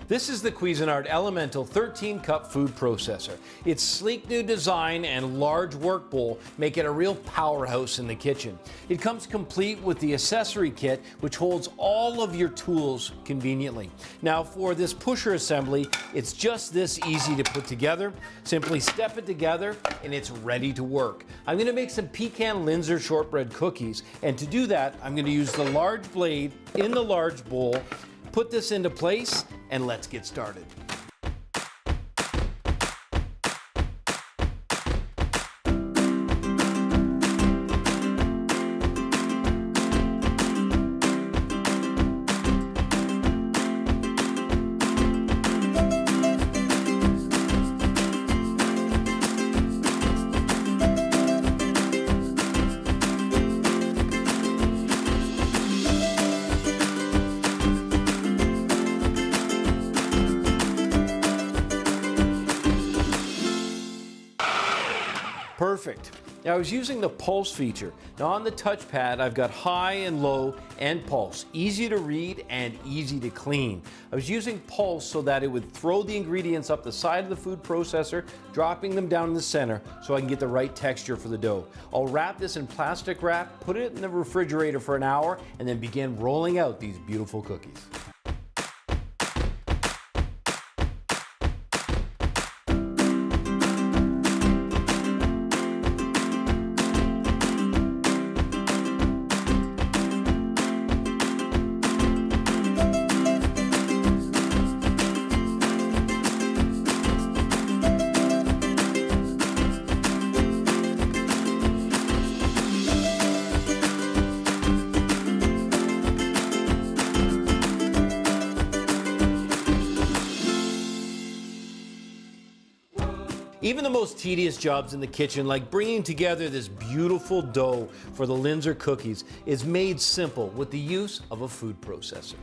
This is the Cuisinart Elemental 13-cup food processor. Its sleek new design and large work bowl make it a real powerhouse in the kitchen. It comes complete with the accessory kit, which holds all of your tools conveniently. Now for this pusher assembly, it's just this easy to put together. Simply step it together and it's ready to work. I'm going to make some pecan shortbread cookies, and to do that, I'm going to use the large blade in the large bowl, put this into place, and let's get started. Perfect. Now I was using the pulse feature. Now on the touchpad, I've got high and low and pulse. Easy to read and easy to clean. I was using pulse so that it would throw the ingredients up the side of the food processor, dropping them down in the center so I can get the right texture for the dough. I'll wrap this in plastic wrap, put it in the refrigerator for an hour, and then begin rolling out these beautiful cookies. Even the most tedious jobs in the kitchen, like bringing together this beautiful dough for the Linzer cookies, is made simple with the use of a food processor.